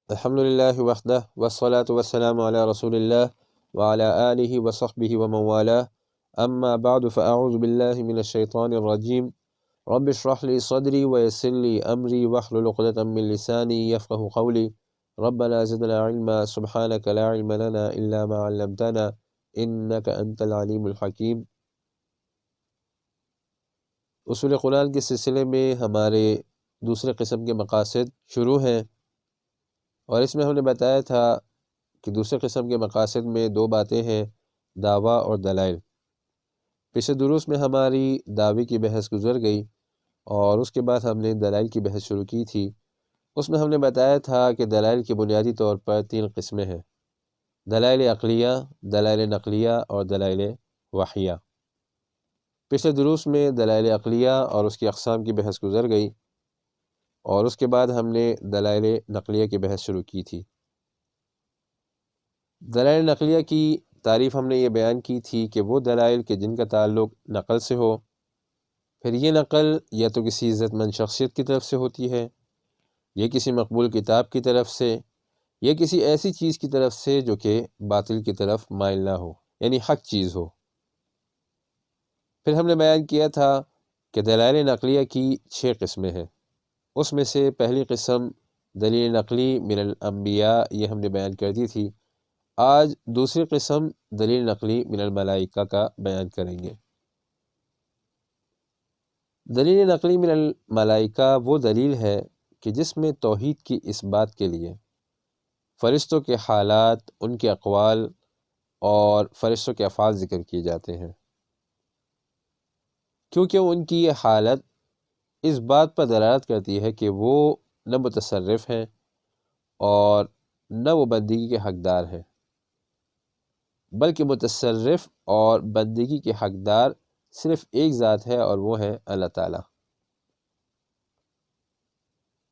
الحمد للہ وحدہ والصلاة والسلام علی رسول اللہ وعلی آلہ وصحبہ ومن والاه اما بعد فاعوذ باللہ من الشیطان الرجیم رب اشرح لي صدری ويسر لي امری واحلل عقدۃ من لسانی یفقهوا قولی ربنا زدنا علما سبحانك لا علم لنا الا ما علمتنا انك انت العلیم الحکیم۔ اصول قرآن کے سلسلے میں ہمارے دوسرے قسم کے مقاصد شروع ہیں، اور اس میں ہم نے بتایا تھا کہ دوسرے قسم کے مقاصد میں دو باتیں ہیں، دعویٰ اور دلائل۔ پچھلے دروس میں ہماری دعوی کی بحث گزر گئی اور اس کے بعد ہم نے دلائل کی بحث شروع کی تھی۔ اس میں ہم نے بتایا تھا کہ دلائل کی بنیادی طور پر تین قسمیں ہیں، دلائل عقلیہ، دلائل نقلیہ اور دلائل وحیہ۔ پچھلے دروس میں دلائل عقلیہ اور اس کی اقسام کی بحث گزر گئی، اور اس کے بعد ہم نے دلائل نقلیہ کی بحث شروع کی تھی۔ دلائل نقلیہ کی تعریف ہم نے یہ بیان کی تھی کہ وہ دلائل کہ جن کا تعلق نقل سے ہو، پھر یہ نقل یا تو کسی عزت مند شخصیت کی طرف سے ہوتی ہے، یا کسی مقبول کتاب کی طرف سے، یا کسی ایسی چیز کی طرف سے جو کہ باطل کی طرف مائل نہ ہو، یعنی حق چیز ہو۔ پھر ہم نے بیان کیا تھا کہ دلائل نقلیہ کی 6 قسمیں ہیں۔ اس میں سے پہلی قسم دلیل نقلی من الانبیاء، یہ ہم نے بیان کر دی تھی۔ آج دوسری قسم دلیل نقلی من الملائکہ کا بیان کریں گے۔ دلیل نقلی من الملائکہ وہ دلیل ہے کہ جس میں توحید کی اس بات کے لیے فرشتوں کے حالات، ان کے اقوال اور فرشتوں کے افعال ذکر کیے جاتے ہیں، کیونکہ ان کی یہ حالت اس بات پر دلالت کرتی ہے کہ وہ نہ متصرف ہیں اور نہ وہ بندگی کے حقدار ہیں، بلکہ متصرف اور بندگی کے حقدار صرف ایک ذات ہے، اور وہ ہے اللہ تعالیٰ۔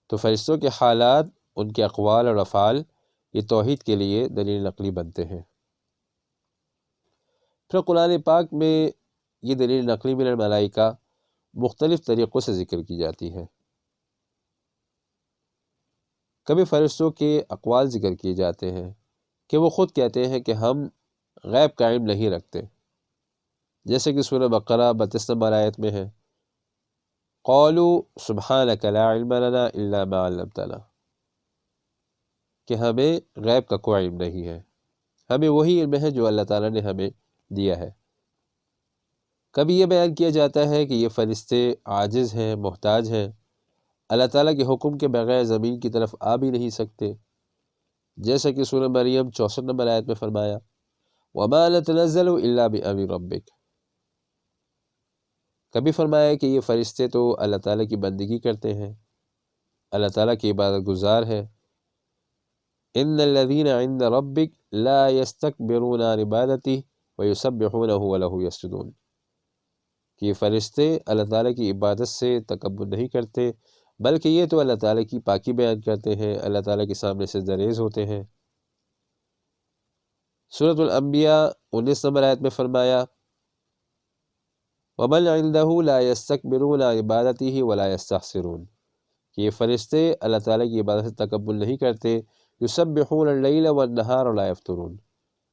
تو فرشتوں کے حالات، ان کے اقوال اور افعال، یہ توحید کے لیے دلیل نقلی بنتے ہیں۔ پھر قرآن پاک میں یہ دلیل نقلی من الملائکہ مختلف طریقوں سے ذکر کی جاتی ہے۔ کبھی فرشتوں کے اقوال ذکر کیے جاتے ہیں کہ وہ خود کہتے ہیں کہ ہم غیب کا علم نہیں رکھتے، جیسے کہ سورہ بقرہ 32 نمبر آیت میں ہے، قالوا سبحانک لا علم لنا الا ما علمتنا، کہ ہمیں غیب کا کوئی علم نہیں ہے، ہمیں وہی علم ہے جو اللہ تعالیٰ نے ہمیں دیا ہے۔ کبھی یہ بیان کیا جاتا ہے کہ یہ فرشتے عاجز ہیں، محتاج ہیں، اللہ تعالیٰ کے حکم کے بغیر زمین کی طرف آ بھی نہیں سکتے، جیسا کہ سورہ مریم 64 نمبر آیت میں فرمایا، وَمَا نَتَنَزَّلُ إِلَّا بِأَمْرِ رَبِّكَ۔ کبھی فرمایا کہ یہ فرشتے تو اللہ تعالیٰ کی بندگی کرتے ہیں، اللہ تعالیٰ کی عبادت گزار ہے، إِنَّ الَّذِينَ عِندَ رَبِّكَ لَا يَسْتَكْبِرُونَ عَنْ عِبَادَتِهِ وَيُسَبِّحُونَهُ وَلَهُ يَسْجُدُونَ، کہ یہ فرشتے اللہ تعالیٰ کی عبادت سے تکبر نہیں کرتے، بلکہ یہ تو اللہ تعالیٰ کی پاکی بیان کرتے ہیں، اللہ تعالیٰ کے سامنے سجدہ ریز ہوتے ہیں۔ سورۃ الانبیاء 19 نمبر آیت میں فرمایا، وَمَنْ عِنْدَهُ لَا يَسْتَكْبِرُونَ عَنْ عِبَادَتِهِ وَلَا يَسْتَحْسِرُونَ، کہ یہ فرشتے اللہ تعالیٰ کی عبادت سے تکبر نہیں کرتے، يُسَبِّحُونَ اللَّيْلَ وَالنَّهَارَ وَلَا يَفْتُرُونَ،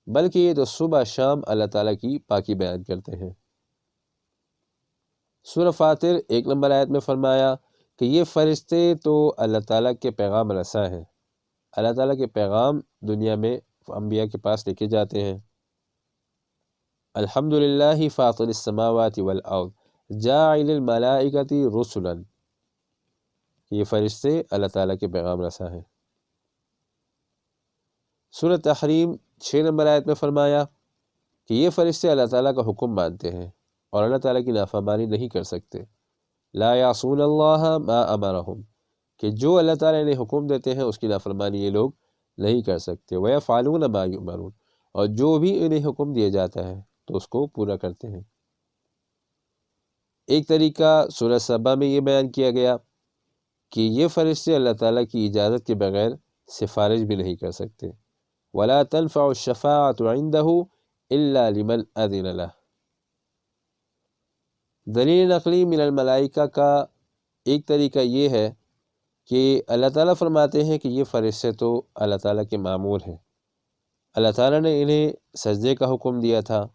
بلکہ یہ تو صبح شام اللہ تعالیٰ کی پاکی بیان کرتے ہیں۔ سورہ فاطر 1 نمبر آیت میں فرمایا کہ یہ فرشتے تو اللہ تعالیٰ کے پیغام رساں ہیں، اللہ تعالیٰ کے پیغام دنیا میں انبیاء کے پاس لے کے جاتے ہیں۔ الحمدللہ فاطر السماوات والارض جاعل الملائکۃ رسلا، یہ فرشتے اللہ تعالیٰ کے پیغام رساں ہیں۔ سورہ تحریم 6 نمبر آیت میں فرمایا کہ یہ فرشتے اللہ تعالیٰ کا حکم مانتے ہیں اور اللہ تعالیٰ کی نافرمانی نہیں کر سکتے، لا یعصون اللہ ما امرہم، کہ جو اللہ تعالیٰ انہیں حکم دیتے ہیں اس کی نافرمانی یہ لوگ نہیں کر سکتے، وَيَفْعَلُونَ مَا يُؤْمَرُونَ، اور جو بھی انہیں حکم دیا جاتا ہے تو اس کو پورا کرتے ہیں۔ ایک طریقہ سورہ سبا میں یہ بیان کیا گیا کہ یہ فرشتے اللہ تعالیٰ کی اجازت کے بغیر سفارش بھی نہیں کر سکتے، وَلَا تَنْفَعُ الشَّفَاعَةُ عِنْدَهُ إِلَّا لِمَنْ أَذِنَ لَهُ۔ دلیل نقلی من الملائکہ کا ایک طریقہ یہ ہے کہ اللہ تعالیٰ فرماتے ہیں کہ یہ فرشتے تو اللہ تعالیٰ کے معمور ہیں، اللہ تعالیٰ نے انہیں سجدے کا حکم دیا تھا۔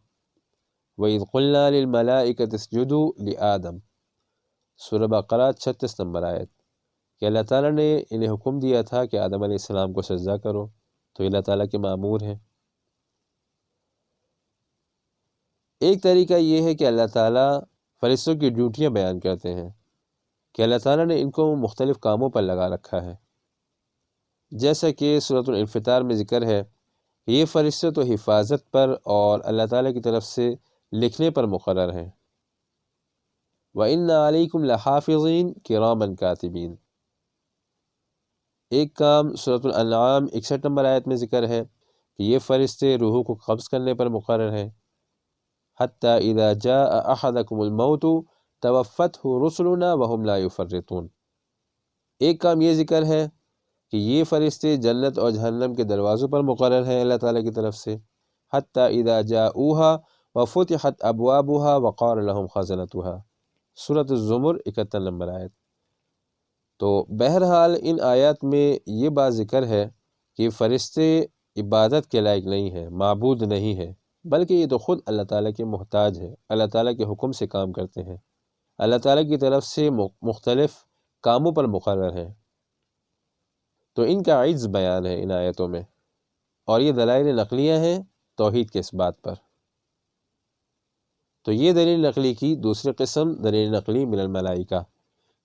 وَإِذْ قُلْنَا لِلْمَلَائِكَةِ اسْجُدُوا لِآدَمَ، سورہ بقرہ 36 نمبر آیت، کہ اللہ تعالیٰ نے انہیں حکم دیا تھا کہ آدم علیہ السلام کو سجدہ کرو، تو اللہ تعالیٰ کے معمور ہیں۔ ایک طریقہ یہ ہے کہ اللہ تعالیٰ فرشتوں کی ڈیوٹیاں بیان کرتے ہیں کہ اللہ تعالیٰ نے ان کو مختلف کاموں پر لگا رکھا ہے، جیسا کہ سورۃ الانفطار میں ذکر ہے کہ یہ فرشتے تو حفاظت پر اور اللہ تعالیٰ کی طرف سے لکھنے پر مقرر ہیں۔ وَإِنَّ عَلَيْكُمْ لَحَافِظِينَ كِرَامًا كَاتِبِينَ۔ ایک کام سورۃ الانعام 61 نمبر آیت میں ذکر ہے کہ یہ فرشتے روحوں کو قبض کرنے پر مقرر ہیں۔ حَتَّى إِذَا جَاءَ أَحَدَكُمُ الْمَوْتُ تَوَفَّتْهُ رُسُلُنَا وَهُمْ لَا يُفَرِّطُونَ۔ ایک کام یہ ذکر ہے کہ یہ فرشتے جنت اور جہنم کے دروازوں پر مقرر ہیں اللہ تعالیٰ کی طرف سے۔ حَتَّى إِذَا جَاءُوهَا وَفُتِحَتْ أَبْوَابُهَا وَقَالَ لَهُمْ خَزَنَتُهَا، سورۃ الزمر 71 نمبر آیت۔ تو بہرحال ان آیات میں یہ بات ذکر ہے کہ فرشتے عبادت کے لائق نہیں ہیں، معبود نہیں ہیں، بلکہ یہ تو خود اللہ تعالیٰ کے محتاج ہیں، اللہ تعالیٰ کے حکم سے کام کرتے ہیں، اللہ تعالیٰ کی طرف سے مختلف کاموں پر مقرر ہیں۔ تو ان کا عجز بیان ہے ان آیتوں میں، اور یہ دلائل نقلیہ ہیں توحید کے اس بات پر۔ تو یہ دلیل نقلی کی دوسری قسم، دلیل نقلی من الملائکہ۔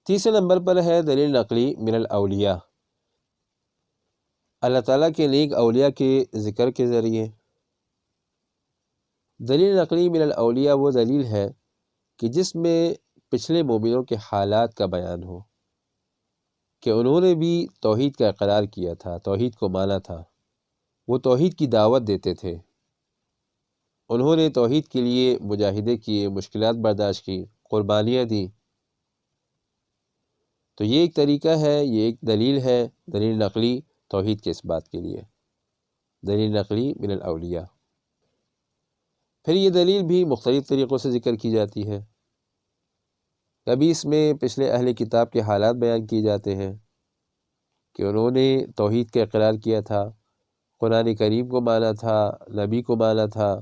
تیسرے نمبر پر ہے دلیل نقلی من الاولیاء، اللہ تعالیٰ کے نیک اولیاء کے ذکر کے ذریعے۔ دلیل نقلی من الاولیاء وہ دلیل ہے کہ جس میں پچھلے مومنوں کے حالات کا بیان ہو کہ انہوں نے بھی توحید کا اقرار کیا تھا، توحید کو مانا تھا، وہ توحید کی دعوت دیتے تھے، انہوں نے توحید کے لیے مجاہدے کیے، مشکلات برداشت کی، قربانیاں دیں۔ تو یہ ایک طریقہ ہے، یہ ایک دلیل ہے، دلیل نقلی توحید کے اس بات کے لیے، دلیل نقلی من الاولیاء۔ پھر یہ دلیل بھی مختلف طریقوں سے ذکر کی جاتی ہے۔ کبھی اس میں پچھلے اہل کتاب کے حالات بیان کیے جاتے ہیں کہ انہوں نے توحید کا اقرار کیا تھا، قرآن کریم کو مانا تھا، نبی کو مانا تھا۔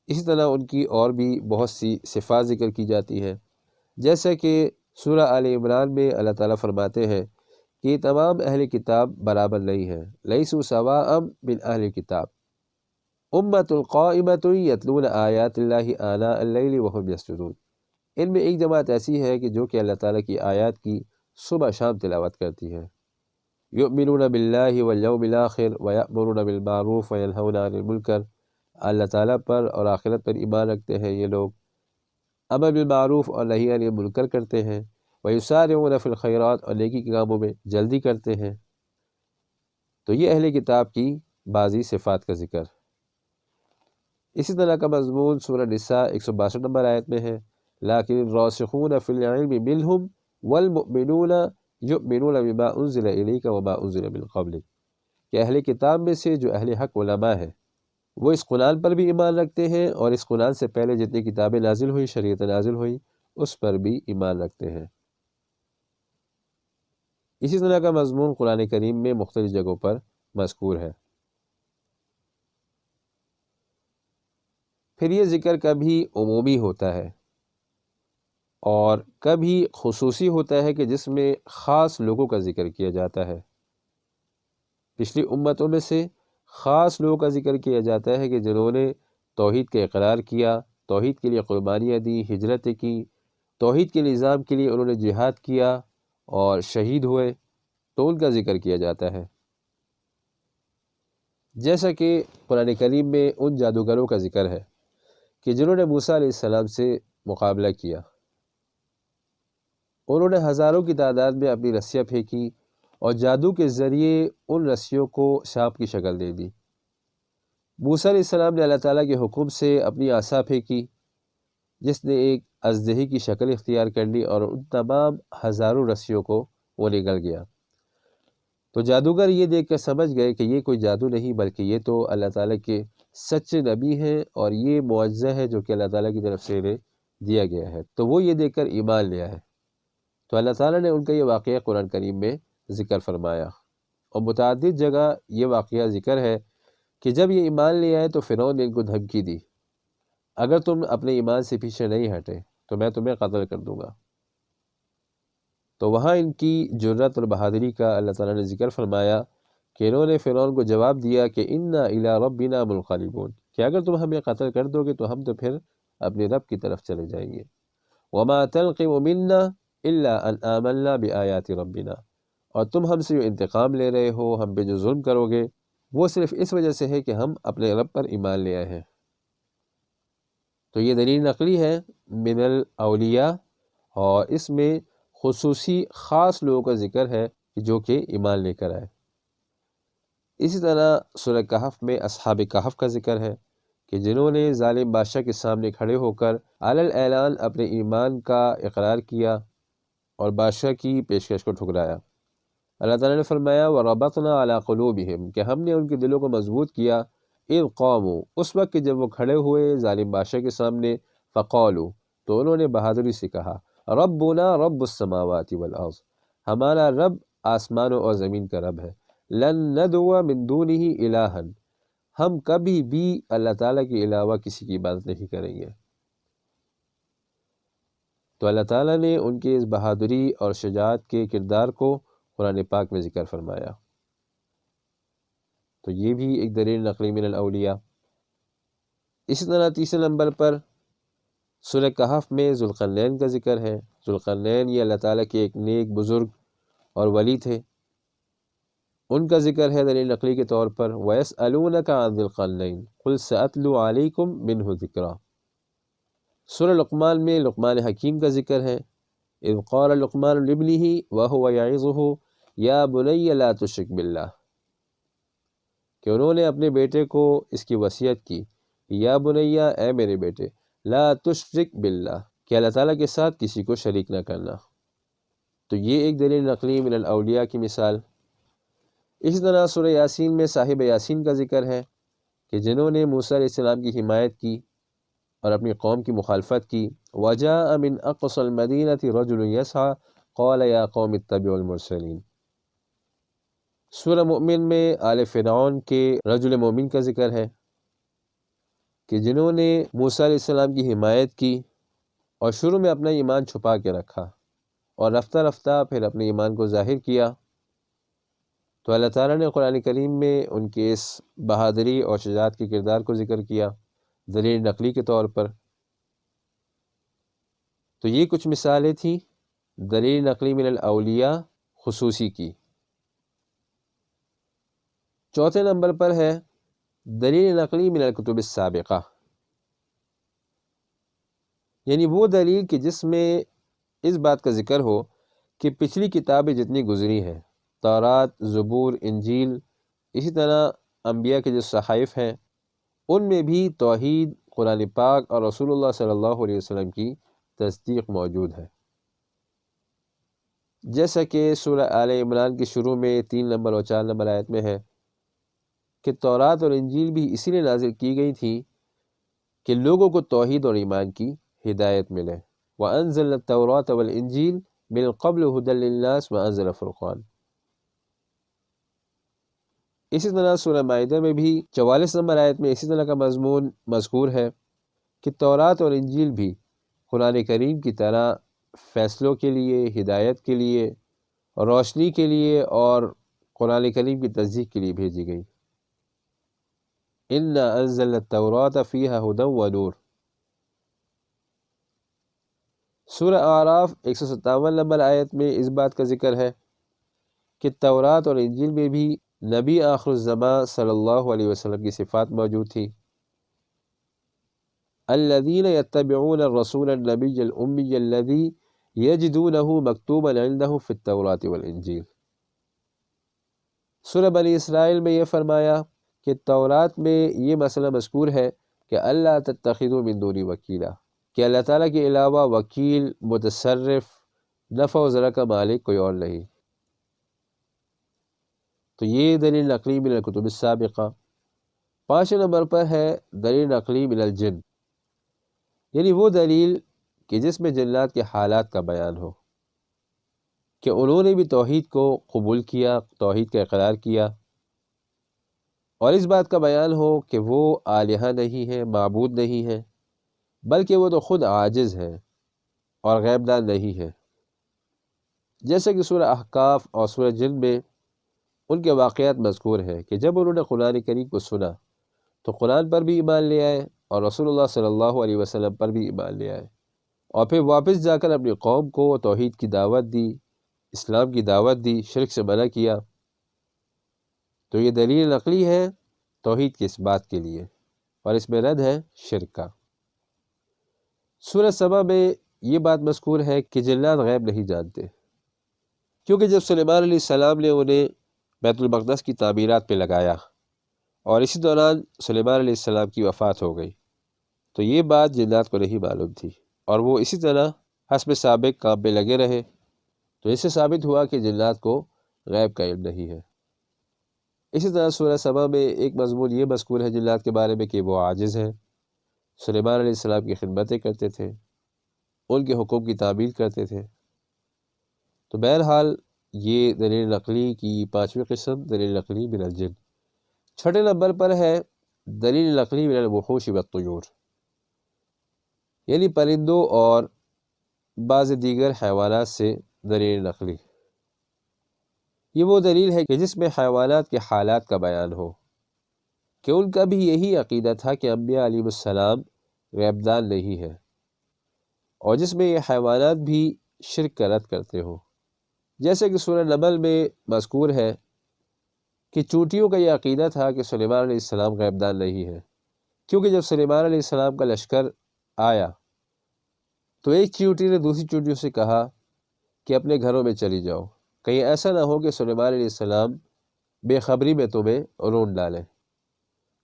اسی طرح ان کی اور بھی بہت سی صفات ذکر کی جاتی ہیں، جیسا کہ سورہ آل عمران میں اللہ تعالیٰ فرماتے ہیں کہ یہ تمام اہل کتاب برابر نہیں ہیں، لیسوا سواء من اہل الکتاب امۃ قائمۃ یتلون آیات اللہ آناء اللیل وہم یسجدون۔ ان میں ایک جماعت ایسی ہے کہ جو کہ اللہ تعالیٰ کی آیات کی صبح شام تلاوت کرتی ہے، یؤمنون باللہ والیوم الآخر ویأمرون بالمعروف وینہون عن المنکر، اللہ تعالیٰ پر اور آخرت پر ایمان رکھتے ہیں یہ لوگ، امر بالمعروف اور نہی عن المنکر کرتے ہیں، ویسارعون فی الخیرات اور نیکی کے کاموں میں جلدی کرتے ہیں۔ تو یہ اہل کتاب کی بعضی صفات کا ذکر۔ اسی طرح کا مضمون سورہ نساء 162 نمبر آیت میں ہے، لیکن الراسخون فی العلم منہم والمؤمنون یؤمنون بما انزل الیک وما انزل من قبلک، کہ اہل کتاب میں سے جو اہل حق علماء ہیں وہ اس قرآن پر بھی ایمان رکھتے ہیں، اور اس قرآن سے پہلے جتنی کتابیں نازل ہوئی، شریعت نازل ہوئی، اس پر بھی ایمان رکھتے ہیں۔ اسی طرح کا مضمون قرآن کریم میں مختلف جگہوں پر مذکور ہے۔ پھر یہ ذکر کبھی عمومی ہوتا ہے اور کبھی خصوصی ہوتا ہے کہ جس میں خاص لوگوں کا ذکر کیا جاتا ہے۔ پچھلی امتوں میں سے خاص لوگوں کا ذکر کیا جاتا ہے کہ جنہوں نے توحید کا اقرار کیا، توحید کے لیے قربانیاں دیں، ہجرتیں کی، توحید کے نظام کے لیے انہوں نے جہاد کیا اور شہید ہوئے، تو ان کا ذکر کیا جاتا ہے۔ جیسا کہ قرآن کریم میں ان جادوگروں کا ذکر ہے کہ جنہوں نے موسیٰ علیہ السلام سے مقابلہ کیا، انہوں نے ہزاروں کی تعداد میں اپنی رسیاں پھینکی اور جادو کے ذریعے ان رسیوں کو سانپ کی شکل دے دی۔ موسیٰ علیہ السلام نے اللہ تعالیٰ کے حکم سے اپنی عصا پھینکی جس نے ایک اژدہے کی شکل اختیار کر لی، اور ان تمام ہزاروں رسیوں کو وہ نگل گیا۔ تو جادوگر یہ دیکھ کر سمجھ گئے کہ یہ کوئی جادو نہیں بلکہ یہ تو اللہ تعالیٰ کے سچے نبی ہیں، اور یہ معجزہ ہے جو کہ اللہ تعالیٰ کی طرف سے انہیں دیا گیا ہے، تو وہ یہ دیکھ کر ایمان لے آئے۔ تو اللہ تعالیٰ نے ان کا یہ واقعہ قرآن کریم میں ذکر فرمایا، اور متعدد جگہ یہ واقعہ ذکر ہے کہ جب یہ ایمان لے آئے تو فرعون نے ان کو دھمکی دی، اگر تم اپنے ایمان سے پیچھے نہیں ہٹے تو میں تمہیں قتل کر دوں گا۔ تو وہاں ان کی جرأت اور بہادری کا اللہ تعالیٰ نے ذکر فرمایا کہ انہوں نے فرعون کو جواب دیا کہ انا الی ربنا منقلبون، کہ اگر تم ہمیں قتل کر دو گے تو ہم تو پھر اپنے رب کی طرف چلے جائیں گے۔ وما تنقم منا الا ان آمنا بآیات ربنا، اور تم ہم سے جو انتقام لے رہے ہو، ہم پہ جو ظلم کرو گے، وہ صرف اس وجہ سے ہے کہ ہم اپنے رب پر ایمان لے آئے ہیں۔ تو یہ دلیل نقلی ہے من الاولیاء، اور اس میں خصوصی خاص لوگوں کا ذکر ہے جو کہ ایمان لے کر آئے۔ اسی طرح سورہ کہف میں اصحاب کہف کا ذکر ہے کہ جنہوں نے ظالم بادشاہ کے سامنے کھڑے ہو کر علی الاعلان اپنے ایمان کا اقرار کیا اور بادشاہ کی پیشکش کو ٹھکرایا۔ اللہ تعالیٰ نے فرمایا وَرَبَطْنَا عَلَىٰ قُلُوبِهِمْ، کہ ہم نے ان کے دلوں کو مضبوط کیا، اِذْ قَامُوا، اس وقت کہ جب وہ کھڑے ہوئے ظالم بادشاہ کے سامنے، فَقَالُوا، تو انہوں نے بہادری سے کہا، رَبُّنَا رَبُّ السَّمَاوَاتِ وَالْأَرْضِ، ہمارا رب آسمانوں اور زمین کا رب ہے، لَن نَدْعُوَ مِن دُونِهِ إِلَٰهًا، ہم کبھی بھی اللہ تعالیٰ کے علاوہ کسی کی عبادت نہیں کریں گے۔ تو اللہ تعالیٰ نے ان کے اس بہادری اور شجاعت کے کردار کو قرآن پاک میں ذکر فرمایا۔ تو یہ بھی ایک دلیل نقلی من الاولیاء۔ اسی طرح تیسرے نمبر پر سورہ کہف میں ذوالقرنین کا ذکر ہے۔ ذوالقرنین یہ اللہ تعالیٰ کے ایک نیک بزرگ اور ولی تھے، ان کا ذکر ہے دلیل نقلی کے طور پر وَيَسْأَلُونَكَ عَنِ ذِي الْقَرْنَيْنِ قُلْ سَأَتْلُو عَلَيْكُمْ مِنْهُ ذِكْرًا۔ سورہ لقمان میں لقمان حکیم کا ذکر ہے، اذ قال لقمان لابنہ وهو یعظہ یا بنی لا تشرک باللہ، کہ انہوں نے اپنے بیٹے کو اس کی وصیت کی، یا بنیا، اے میرے بیٹے، لا تشرک باللہ، کہ اللہ تعالیٰ کے ساتھ کسی کو شریک نہ کرنا۔ تو یہ ایک دلیل نقلی من الاولیاء کی مثال۔ اسی طرح سورہ یاسین میں صاحب یاسین کا ذکر ہے کہ جنہوں نے موسیٰ علیہ السلام کی حمایت کی اور اپنی قوم کی مخالفت کی۔ وَجَاءَ مِنْ أَقْصَى الْمَدِينَةِ رَجُلٌ يَسْعَىٰ قَالَ يَا قَوْمِ اتَّبِعُوا الْمُرْسَلِينَ۔ سورہ مؤمن میں آل فرعون کے رجل مومن کا ذکر ہے کہ جنہوں نے موسیٰ علیہ السلام کی حمایت کی اور شروع میں اپنا ایمان چھپا کے رکھا اور رفتہ رفتہ پھر اپنے ایمان کو ظاہر کیا۔ تو اللہ تعالیٰ نے قرآن کریم میں ان کے اس بہادری اور شجاعت کے کردار کو ذکر کیا دلیل نقلی کے طور پر۔ تو یہ کچھ مثالیں تھیں دلیل نقلی من الاولیاء خصوصی کی۔ چوتھے نمبر پر ہے دلیل نقلی من الکتب السابقہ، یعنی وہ دلیل کہ جس میں اس بات کا ذکر ہو کہ پچھلی کتابیں جتنی گزری ہیں، تورات، زبور، انجیل، اسی طرح انبیاء کے جو صحائف ہیں، ان میں بھی توحید، قرآن پاک اور رسول اللہ صلی اللہ علیہ وسلم کی تصدیق موجود ہے۔ جیسا کہ سورہ آل عمران کے شروع میں 3 نمبر اور 4 نمبر آیت میں ہے کہ تورات اور انجیل بھی اسی لیے نازل کی گئی تھی کہ لوگوں کو توحید اور ایمان کی ہدایت ملے۔ وَأَنزَلْنَا التَّوْرَاةَ وَالْإِنجِيلَ مِن قَبْلُ هُدًى لِلنَّاسِ وَأَنزَلَ الْفُرْقَانَ۔ اسی طرح سورہ مائدہ میں بھی 44 نمبر آیت میں اسی طرح کا مضمون مذکور ہے کہ تورات اور انجیل بھی قرآن کریم کی طرح فیصلوں کے لیے، ہدایت کے لیے، روشنی کے لیے اور قرآن کریم کی تصدیق کے لیے بھیجی گئی۔ اِنَّا أَنزَلْنَا التَّوْرَاةَ فِيهَا هُدًى وَنُورٌ۔ سورہ اعراف 157 نمبر آیت میں اس بات کا ذکر ہے کہ تورات اور انجیل میں بھی نبی آخر الزماں صلی اللہ علیہ وسلم کی صفات موجود تھی۔ الذین یتبعون الرسول النبی الامی الذی یجدونہ مکتوبا عندہم فی التوراۃ والانجیل۔ سورہ بنی اسرائیل میں یہ فرمایا کہ تورات میں یہ مسئلہ مذکور ہے کہ اللہ تتخذوا من دونی وکیلا، کہ اللہ تعالیٰ کے علاوہ وکیل، متصرف، نفع و ضرر کا مالک کوئی اور نہیں۔ تو یہ دلیل نقلی من الکتب السابقہ۔ 5 نمبر پر ہے دلیل نقلی من الجن، یعنی وہ دلیل کہ جس میں جنات کے حالات کا بیان ہو۔ کہ انہوں نے بھی توحید کو قبول کیا، توحید کا اقرار کیا، اور اس بات کا بیان ہو کہ وہ الہہ نہیں ہے، معبود نہیں ہے، بلکہ وہ تو خود عاجز ہے اور غیب دان نہیں ہے۔ جیسے کہ سورہ احقاف اور سورہ جن میں ان کے واقعات مذکور ہیں کہ جب انہوں نے قرآن کریم کو سنا تو قرآن پر بھی ایمان لے آئے اور رسول اللہ صلی اللہ علیہ وسلم پر بھی ایمان لے آئے، اور پھر واپس جا کر اپنی قوم کو توحید کی دعوت دی، اسلام کی دعوت دی، شرک سے منع کیا۔ تو یہ دلیل نقلی ہے توحید کے اس بات کے لیے، اور اس میں رد ہے شرک کا۔ سورہ سبا میں یہ بات مذکور ہے کہ جنات غیب نہیں جانتے، کیونکہ جب سلیمان علیہ السلام نے انہیں بیت المقدس کی تعمیرات پہ لگایا اور اسی دوران سلیمان علیہ السلام کی وفات ہو گئی، تو یہ بات جنات کو نہیں معلوم تھی، اور وہ اسی طرح حسب سابق کام میں لگے رہے۔ تو اس سے ثابت ہوا کہ جنات کو غیب کا علم نہیں ہے۔ اسی طرح سورہ سبا میں ایک مضمون یہ مذکور ہے جنات کے بارے میں کہ وہ عاجز ہیں، سلیمان علیہ السلام کی خدمتیں کرتے تھے، ان کے حکم کی تعمیل کرتے تھے۔ تو بہرحال یہ دلیل نقلی کی پانچویں قسم، دلیل نقلی من الجن۔ چھٹے نمبر پر ہے دلیل نقلی من الوحوش والطیور، یعنی پرندوں اور بعض دیگر حیوانات سے دلیل نقلی۔ یہ وہ دلیل ہے کہ جس میں حیوانات کے حالات کا بیان ہو، کہ ان کا بھی یہی عقیدہ تھا کہ انبیاء علیہ السلام غیبدان نہیں ہے، اور جس میں یہ حیوانات بھی شرک کا رد کرتے ہوں۔ جیسے کہ سورہ نمل میں مذکور ہے کہ چونٹیوں کا یہ عقیدہ تھا کہ سلیمان علیہ السلام غیبدان نہیں ہے، کیونکہ جب سلیمان علیہ السلام کا لشکر آیا تو ایک چیونٹی نے دوسری چیونٹیوں سے کہا کہ اپنے گھروں میں چلی جاؤ، کہیں ایسا نہ ہو کہ سلیمان علیہ السلام بے خبری میں تمہیں رون ڈالیں۔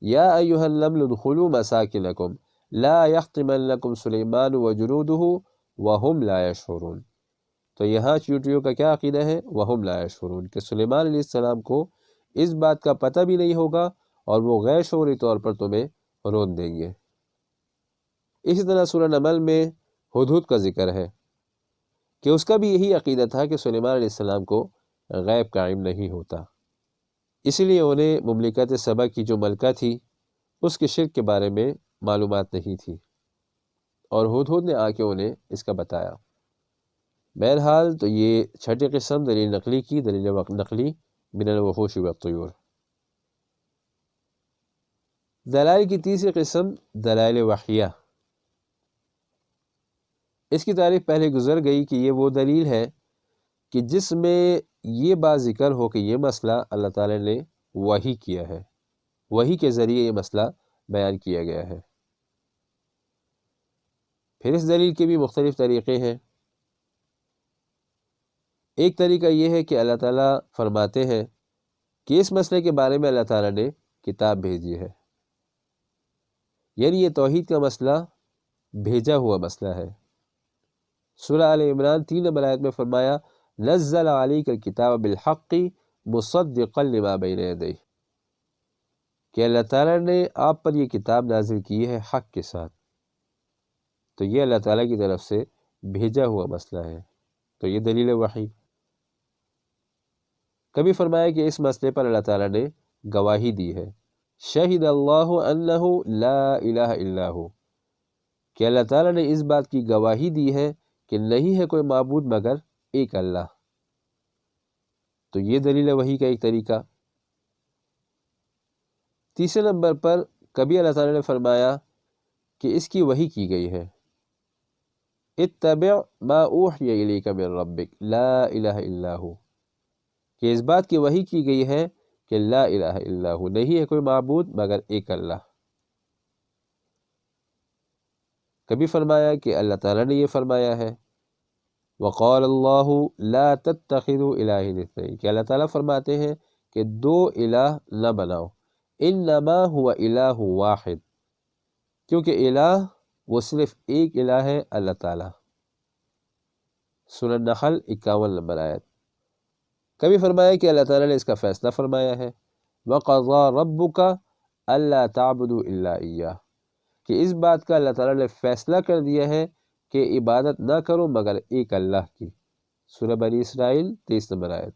یا ایھا النمل ادخلوا مساکنکم لا یحطمنکم سلیمان وجنودہ وہم لا یشعرون۔ تو یہاں چیونٹیوں کا کیا عقیدہ ہے؟ وہم لا یشعرون، کہ سلیمان علیہ السلام کو اس بات کا پتہ بھی نہیں ہوگا اور وہ غیر شعوری طور پر تمہیں رون دیں گے۔ اسی طرح سورہ نمل میں ہدہد کا ذکر ہے کہ اس کا بھی یہی عقیدہ تھا کہ سلیمان علیہ السلام کو غیب کا علم نہیں ہوتا، اسی لیے انہیں مملکت سبا کی جو ملکہ تھی اس کے شرک کے بارے میں معلومات نہیں تھی، اور ہدہد نے آ کے انہیں اس کا بتایا۔ بہرحال تو یہ چھٹی قسم دلیل نقلی کی، دلیل نقلی من الوحوش والطیور۔ دلائل کی تیسری قسم دلائل وحیہ۔ اس کی تعریف پہلے گزر گئی کہ یہ وہ دلیل ہے کہ جس میں یہ بات ذکر ہو کہ یہ مسئلہ اللہ تعالی نے وحی کیا ہے، وحی کے ذریعے یہ مسئلہ بیان کیا گیا ہے۔ پھر اس دلیل کے بھی مختلف طریقے ہیں۔ ایک طریقہ یہ ہے کہ اللہ تعالیٰ فرماتے ہیں کہ اس مسئلے کے بارے میں اللہ تعالیٰ نے کتاب بھیجی ہے، یعنی یہ توحید کا مسئلہ بھیجا ہوا مسئلہ ہے۔ سورہ آل عمران 3 نمبر آیت میں فرمایا نزل علیک الکتاب بالحق مصدقا لما بین یدیہ، کہ اللہ تعالیٰ نے آپ پر یہ کتاب نازل کی ہے حق کے ساتھ۔ تو یہ اللہ تعالیٰ کی طرف سے بھیجا ہوا مسئلہ ہے، تو یہ دلیل وحی۔ کبھی فرمایا کہ اس مسئلے پر اللہ تعالیٰ نے گواہی دی ہے، شہد اللہ انہ لا الہ الا ہو، کہ اللہ تعالیٰ نے اس بات کی گواہی دی ہے کہ نہیں ہے کوئی معبود مگر ایک اللہ۔ تو یہ دلیل وحی کا ایک طریقہ۔ تیسرے نمبر پر کبھی اللہ تعالیٰ نے فرمایا کہ اس کی وحی کی گئی ہے، اتبع ما اوحی الیک من ربک لا الہ الا ہو، کہ اس بات کی وحی کی گئی ہے کہ لا الہ الا ہو، نہیں ہے کوئی معبود مگر ایک اللہ۔ کبھی فرمایا کہ اللہ تعالیٰ نے یہ فرمایا ہے وقال اللہ لا تتخذوا الہین اثنین، کہ اللہ تعالیٰ فرماتے ہیں کہ دو الہ نہ بناؤ، انما هو الہ واحد، کیونکہ الہ وہ صرف ایک الہ ہے اللہ تعالیٰ۔ سورہ النحل 51 نمبر آیت۔ کبھی فرمایا کہ اللہ تعالیٰ نے اس کا فیصلہ فرمایا ہے وَقَضَى رَبُّكَ أَلَّا تَعْبُدُوا إِلَّا إِيَّاهُ، کہ اس بات کا اللہ تعالیٰ نے فیصلہ کر دیا ہے کہ عبادت نہ کرو مگر ایک اللہ کی۔ سورہ بنی اسرائیل 23 نمبر آیت۔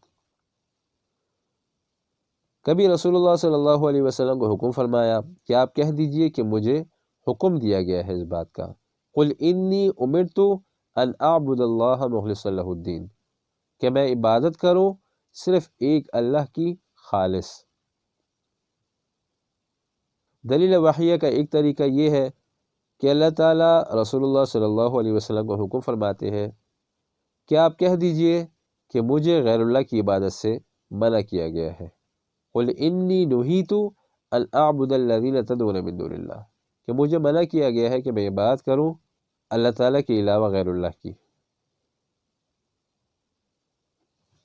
کبھی رسول اللہ صلی اللہ علیہ وسلم کو حکم فرمایا کہ آپ کہہ دیجئے کہ مجھے حکم دیا گیا ہے اس بات کا، قل انی امرت ان اعبد اللہ مخلصا لہ الدین، کہ میں عبادت کروں صرف ایک اللہ کی خالص۔ دلیل وحیہ کا ایک طریقہ یہ ہے کہ اللہ تعالیٰ رسول اللہ صلی اللہ علیہ وسلم کو حکم فرماتے ہیں کہ آپ کہہ دیجئے کہ مجھے غیر اللہ کی عبادت سے منع کیا گیا ہے، قل انی نہیت ان اعبد الذین تدعون من دون اللہ، کہ مجھے منع کیا گیا ہے کہ میں عبادت کروں اللہ تعالیٰ کے علاوہ غیر اللہ کی۔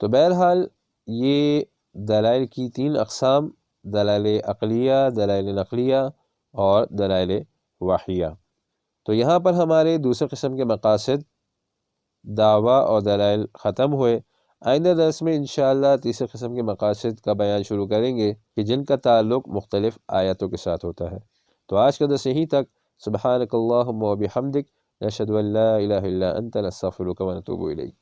تو بہرحال یہ دلائل کی 3 اقسام، دلائل عقلیہ، دلائل نقلیہ اور دلائل وحیہ۔ تو یہاں پر ہمارے دوسرے قسم کے مقاصد دعویٰ اور دلائل ختم ہوئے۔ آئندہ درس میں انشاءاللہ تیسرے قسم کے مقاصد کا بیان شروع کریں گے کہ جن کا تعلق مختلف آیاتوں کے ساتھ ہوتا ہے۔ تو آج کا درس یہیں تک۔ سبحانک اللہم و بحمدک، نشہد ان لا الہ الا انت، نستغفرک و نتوب الیک۔